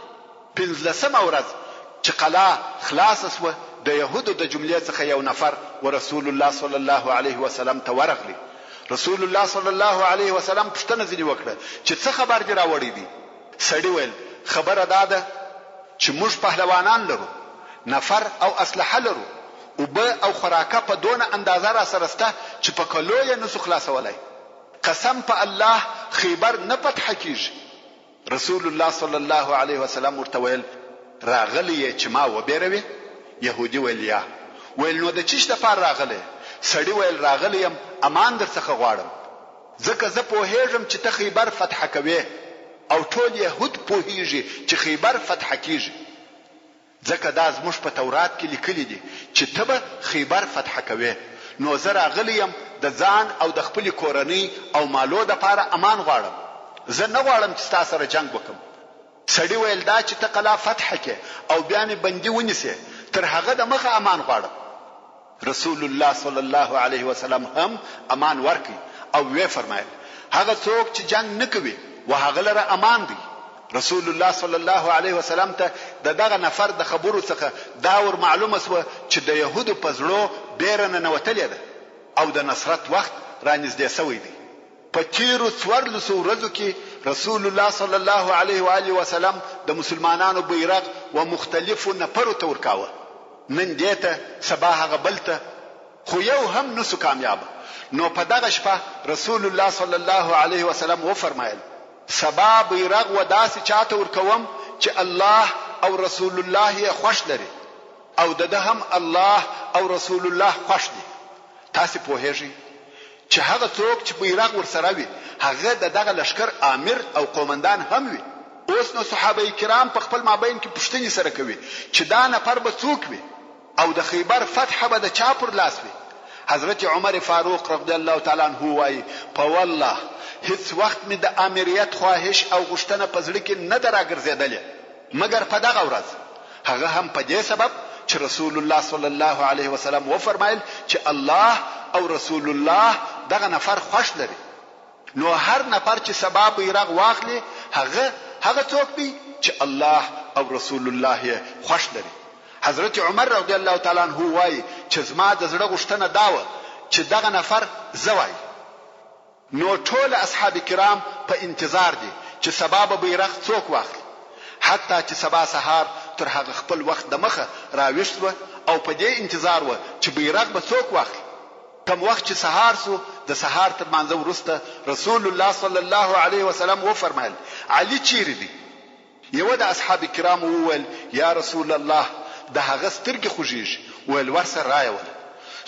15 ورځ چې قلا خلاص شوه د يهودو د جملې څخه یو نفر ورسول الله صلی الله علیه وسلم ته ورغلی رسول الله صلی الله علیه وسلم پوښتنه ځنی وکړه چې څه خبر دی راوړی دی سړی ویل خبره ده چې موږ پهلوانان لرو نفر او اسلحه لرو او به او خوراکه په دونه اندازه را سرسته چې په کلو یې نسو خلاصولای قسم په الله خیبر نه فتح کیږي رسول الله صلی الله علیه وسلم ورته ویل راغلی چې ما وبېروي يهودي ویل یا ویل نو د چیش د پار راغلی سړی ویل راغلیم امان در څخه غواړم ځکه زه په هیڅم چې ته خیبر فتح کوي او ټول يهود په هیږي چې خیبر فتح کیږي ځکه دا زموږ په تورات کې لیکلي دي چې ته به خیبر فتح کوي نو زه راغلیم د ځان او د خپل کورنۍ او مالو د پاره امان غواړم زه نه غواړم چې تاسو سره جنگ وکم سړی ویل دا چې ته قلا فتح کې او بیا مې بندي ونیسه تر هغه د مخه امان غواړم رسول الله صلی الله علیه وسلم هم امان ورکي او وی فرمایل هغه څوک چې جنگ نکوي وهغه لره امان دی رسول الله صلی الله علیه وسلم ته دغه نفر د خبرو څخه دا ور معلومه سو چې د يهودو په زړه بیرنه نوتلې ده او د نصرت وخت رانږدې شوی دی په تیرو 14 ورځو کې رسول الله صلی الله علیه و آله وسلم د مسلمانانو بیرغ و مختلفو نفرو ته ورکاوه نن دیته سبا هغه بلته خو یو هم نسو کامیاب نو په دغه شپه رسول الله صلی الله علیه وسلم و فرمایل سبا بیرغ و داسې چاته ورکوم چې الله او رسول الله یې خوښ لري او دغه هم الله او رسول الله خوښ دي تاسو په هیڅ چې هغه څوک چې بیرغ ورسره وي هغه دغه لشکر امیر او قومندان هم وي اوس نو صحابه کرام په خپل مابین کې پوښتنې سره کوي چې دا نفر به څوک وي او د خیبر فتح به د چا پر لاس وي حضرت عمر فاروق رضی الله تعالی عنہ وایي په والله هیڅ وخت می د امریت خواهش او غشتنه په زړه کې نه دراګرځیدلې مګر په دغه ورځ هغه هم په دې سبب چې رسول الله صلی الله علیه وسلم و فرمایل چې الله او رسول الله دغه نفر خوښ لري نو هر نفر چې سبب بیرغ واخلي هغه څوک دی چې الله او رسول الله یې خوښ لري حضرت عمر رضی الله تعالی عنہ وایي چې زما د زړه غشتنه داوه چې دغه نفر زوای نو ټول اصحاب کرام په انتظار دي چې سبب بیرغ څوک واخلي حتی چې سبا سحر تر هغه خپل وخت د مخه راوښتو او په دې انتظار و چې بیرغ به څوک واخلي کوم وخت چې سحر سو د سحر تر منځ ورسته رسول الله صلی الله علیه وسلم و فرمایل علی چیرې دی یو د اصحاب کرام وویل یا رسول الله د هغه سترګې خوږیږي ول ورسره رايول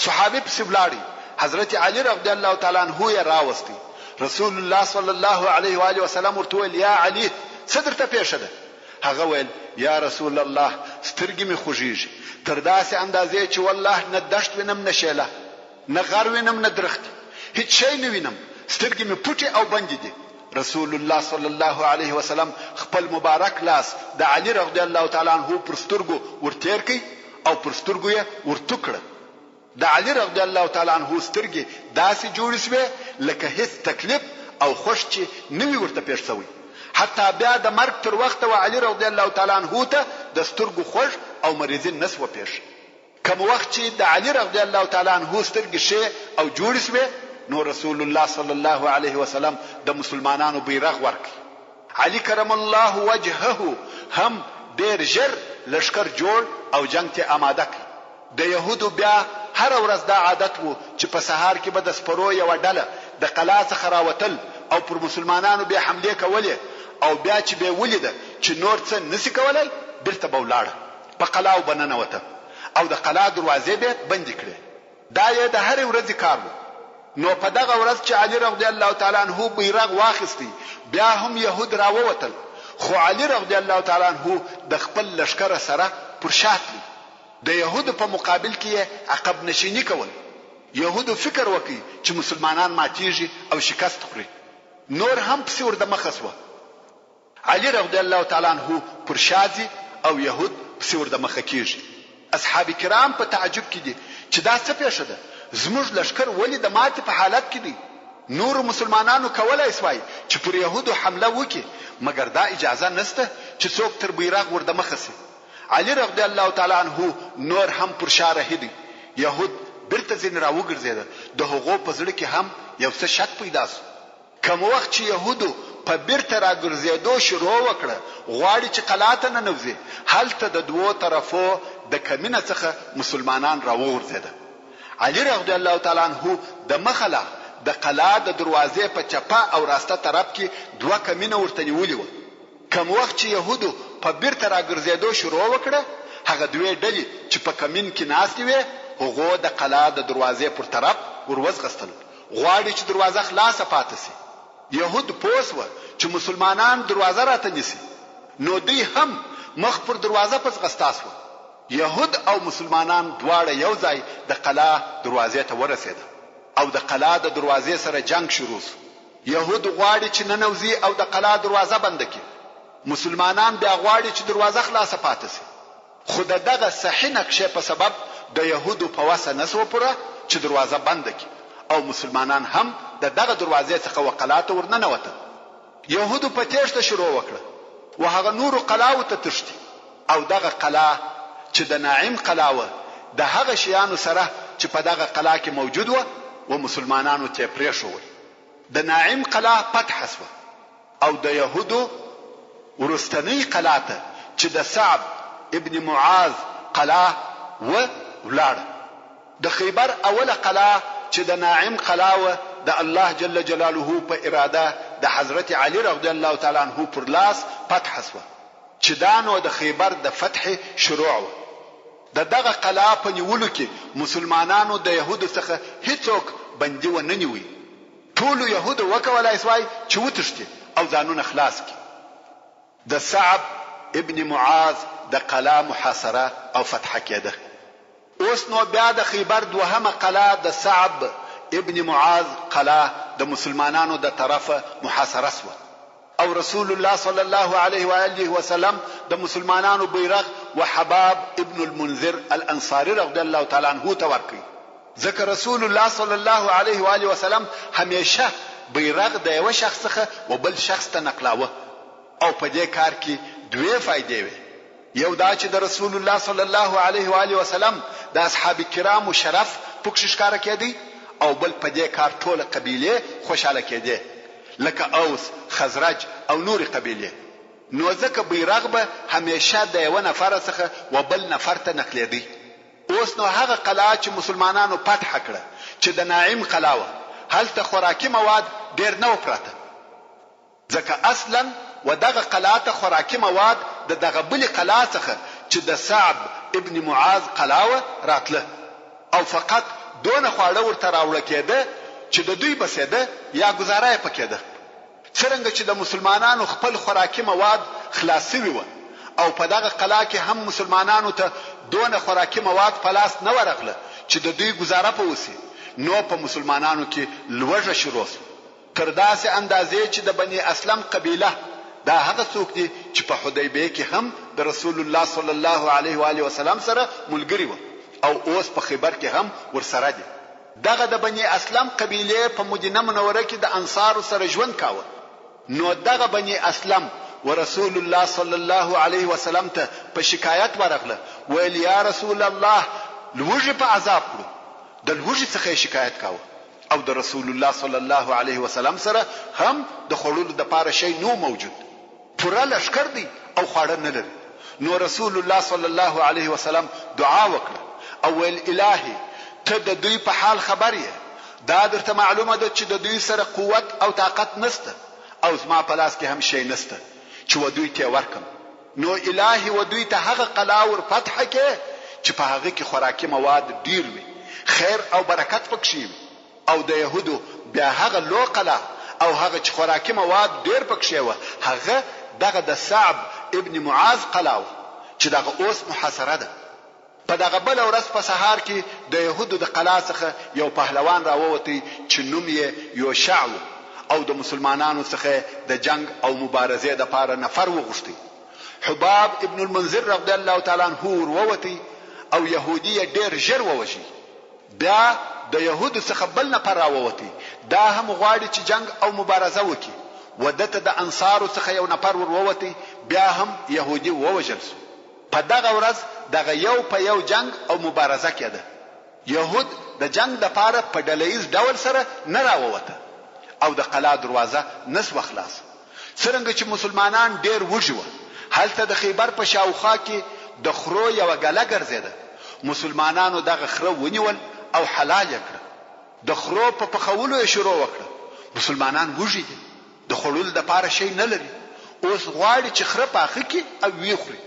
صحابه په سبلاړي حضرت علی رضی الله تعالی عنہ یې راوستي رسول الله صلی الله علیه و آله وسلم ورته ویل یا علی صدر ته پېښه ده هغه ویل یا رسول الله سترګې می خوږیږي تر داسې اندازې چې والله نه دشت وینم نشیله نه غر وینم نه درخت هیڅ شی نه وینم سترګې می پټي او بندې دي رسول الله صلی الله علیه وسلم خپل مبارک لاس د علی رضی الله تعالی عنہ پر سترګو ورتیر کی او پر سترګو یې ورټکړه د علی رضی الله تعالی عنہ سترګې داسې جوړې شوې لکه هیڅ تکلیف او خوش چې نوی ورته پیښ شوی حتی بیا د مرګ تر وخت و علی رضی الله تعالی عنہ ته د سترګو خوش او مریضي نسو پیښ کوم وخت چې د علی رضی الله تعالی عنہ سترګې شې او جوړې شوې نو رسول الله صلی الله علیه وسلم د مسلمانانو بیرغ ورک علی کرم الله وجهه هم ډیر ژر لشکر جوړ او جنگ ته آماده کړ د يهودو بیا هر ورځ دا عادت وو چې په سهار کې به د سپرو یو ډله د قلا څخه راوتل او پر مسلمانانو به حمله کولې او بیا چې به ولیده چې نور څه نسی کولای بیرته به ولاړ په قلاو بننوته او د قلا دروازې به بندې کړې. دا یې د هرې ورځې کار و. نو په دغه ورځ چې علي رضی الله تعالی عنہ بیرغ واخیستی بیا هم يهود راووتل، خو علي رضی الله تعالی عنہ د خپل لشکره سره پر شاتلی. د يهود په مقابل کې عقب نشینی کول. يهود فکر وکړي چې مسلمانان ماتیږي او شکست خوري. نور هم پسې ور د مخه سو. علي رضی الله تعالی عنہ پر شازي او يهود پسې ور د مخه کیږي. اصحاب کرام په تعجب کې دي چې دا څه پیښه ده، زموږ لشکر ولې د ماتې په حالت کې دی؟ نور مسلمانانو کولای شوای چې پر يهودو حمله وکړي، مګر دا اجازه نشته چې څوک تر بیرغ ور د مخه سي. علي رضی الله تعالی عنہ نور هم پر شاره هدي. يهود برته ځین را وګرځیدل. د هغو په زړه کې هم یو څه شک پیدا شو. کوم وخت چې يهودو په برته را ګرځېدو شروع وکړه، غواړي چې قلا ته ننوځي، هلته د دوو طرفو د کمینه څخه مسلمانان را وګرځیدل. علي رضی الله تعالی عنہ د مخله د قلا د دروازې په چپه او راسته طرف کې دوه کمینه ورته نیولې و. کوم وخت چې يهودو په برته را ګرځېدو شروع وکړه، هغه دوه ډلې چې په کمین کې ناستې وې هغه د قلا د دروازې پر طرف وروځغستل، غواړي چې دروازه خلاصه پاتې شي. يهود پوسوه چې مسلمانان دروازه راته نیسي، نو دوی هم مخ پر دروازه پس غستاسو. يهود او مسلمانان دواړه یو ځای د قلا دروازې ته ورسېدل او د قلا د دروازې سره جنگ شروع شو. يهود غواړي چې ننوځي او د قلا دروازه بند کړي، مسلمانان بیا غواړي چې دروازه خلاصه پاتې شي. خو دغه صحیح نقشه په سبب د يهودو په واسه نسو پوره چې دروازه بند کړي او مسلمانان هم دغه دروازې څخه وقلاته ورننوته. يهودو په تېښته شروع وکړه او هغه نور قلاو ته تښتي او دغه قلا چې د ناعم قلاوه د هغه شیانو سره چې په دغه قلا کې موجود و او مسلمانانو ته پریښول. د ناعم قلا فتح شو او د يهودو ورستنی قلا ته چې د صعب ابن معاذ قلا و ولاړه. د خیبر اوله قلا چې د ناعم قلاوه د الله جل جلاله په اراده د حضرت علي رضی الله تعالی عنہ پر لاس فتح شو چې دا نو د خیبر د فتح شروع و. دغه قلا په نیولو کې مسلمانانو د يهودو څخه هیڅوک بندي و نه نیوي. ټول يهودو وکولای شوای چې وتښتي او ځانونه خلاص کړي. د صعب ابن معاذ د قلا محاصره او فتح کېده. اوس نو بیا د خیبر دوهمه قلا د صعب ابن معاذ قلا د مسلمانانو د طرفه محاصره شو او رسول الله صلی الله علیه و آله وسلم د مسلمانانو بیرغ وحباب ابن المنذر الانصاري رضی الله تعالی عنہ ته ورکړي. ځکه رسول الله صلی الله علیه و آله وسلم همیشه بیرغ د یو شخص څخه و بل شخص ته نقلاوه او په دې کار کې دوه فائدې وي. یو دا چې د رسول الله صلی الله علیه و آله وسلم د اصحاب کرامو شرف پکښ ښکارا کېدی او بل په دې کار ټول قبیله خوشاله کېده لکه اوس خزرج او نور قبیله. نو ځکه بیرغ به همیشه د یو نفر څخه و بل نفر ته نقلېدی. اوس نو هغه قلا چې مسلمانانو فتح کړه چې د ناعم قلاوه هلته خوراکي مواد ډیر نه پراته، ځکه اصلا و دغه قلا ته خوراکي مواد د دغه بل قلا څخه چې د صعب ابن معاذ قلاوه راتله او فقط دونه خواړه ورته راوړل کېده چې د دوی بسیده یا گزاره پکېده. څنګه چې د مسلمانانو خپل خوراکي مواد خلاصوي و او په دغه قلا کې هم مسلمانانو ته دونه خوراکي مواد په لاس نه ورغله چې د دوی گزاره پوسی، نو په مسلمانانو کې لوږه شروع شو. تر داسې اندازې چې د بني اسلم قبیله دا هغه څوک دي چې په حدیبیه کې هم د رسول الله صلی الله علیه و آله وسلم سره ملګری و او اوس په خیبر کې هم ورسره دي. دغه د بني اسلم قبیله په مدینه منوره کې د انصار سره ژوند کاوه. نو دغه بني اسلم ورسول الله صلی الله علیه وسلم ته په شکایت ورغله، ویل یا رسول الله لوږه په عذاب کړو. د لوږه څخه شکایت کاوه او د رسول الله صلی الله علیه وسلم سره هم د خړولو د پاره شی نو موجود، پوره لشکر دی او خاړه نه لري. نو رسول الله صلی الله علیه وسلم دعا وکړه او ویل الهی ته د دوی په حال خبر یې، دا درته معلومه ده چې د دوی سره قوت او طاقت نشته او زما په لاس کې هم شی نشته چې و دوی ته ورکم. نو الهي و دوی ته هغه قلا ور فتح کې چې په هغه کې خوراکي مواد ډیر وي، خیر او برکت پکې وي. او د يهودو بیا هغه لو قلا او هغه چې خوراکي مواد ډیر پکې و، هغه دغه د صعب ابن معاذ قلا و چې دغه اوس محاصره ده. په دغه بل ورځ په سهار کې د يهودو د قلا څخه یو پهلوان راووتی چې نوم یې یوشع او د مسلمانانو څخه د جنگ او مبارزې د پاره نفر وغوښتي. حباب ابن المنذر رضی الله تعالی عنہ وروتی او يهودي ډیر ژر ووجي. بیا د يهودو څخه بل نفر راووتی، دا هم غواړي چې جنگ او مبارزه وکړي. ودته د انصارو څخه یو نفر وروتی، بیا هم يهودي ووجل شو. په دغه ورځ دغه یو په یو جنگ او مبارزه کېده. يهود د جنگ د پاره په ډلهیز ډول سره نه راووته او د قلا دروازه نس وخلاص. څنګه چې مسلمانان ډیر وژو، هلته د خیبر په شاوخوا کې د خرو یو غله ګرځیده. مسلمانانو دغه خره ونیول او حلال کړ. د خرو په پخولو یې شروع وکړه. مسلمانان وژي دي، د خړول د پاره شي نه لري، اوس غواړي چې خره پاخه کې او وی خوري.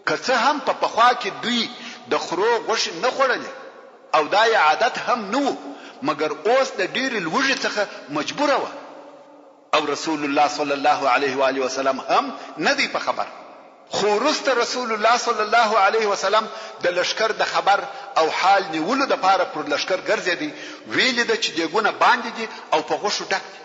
که څه هم په پخوا کې دوی د خرو غوښ نه خوړلې او دا عادت هم نه، مګر اوس د ډیر لوږې څخه مجبوره و. او رسول الله صلی الله علیه و آله وسلم هم نه دی په خبر. خو وروسته رسول الله صلی الله علیه وسلم د لشکر د خبر او حال نیولو د پاره پر لشکر ګرځېدی. ویل د چې دګونه باندې دي او په غوښو ډک دي.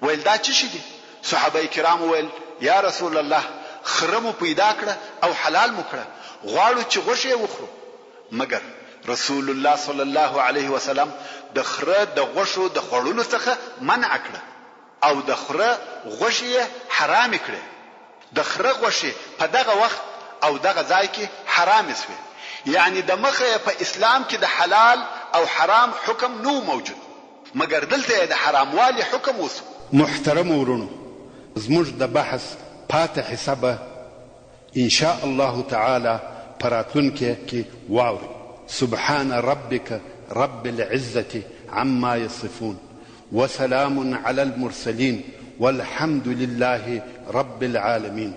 ویل دا څه شي دي؟ صحابه کرام ویل یا رسول الله، خرمو پیدا کړه او حلال مو کړه، غواړو چې غوښه وخورو. مګر رسول الله صلی الله علیه وسلم د خره د غوښو د خورلو څخه منع کړه او د خره غوښه حرام کړه. د خره غوښه په دغه وخت او دغه ځای کې حرام شوه. یعنی د مخه په اسلام کې د حلال او حرام حکم نو موجود، مګر دلته د حرام والی حکم وسو. محترم ورونو، زموږ د بحث پاتې حسابه ان شاء الله تعالی پراتونکو کې واوري. سبحان ربك رب العزة عما يصفون وسلام على المرسلين والحمد لله رب العالمين.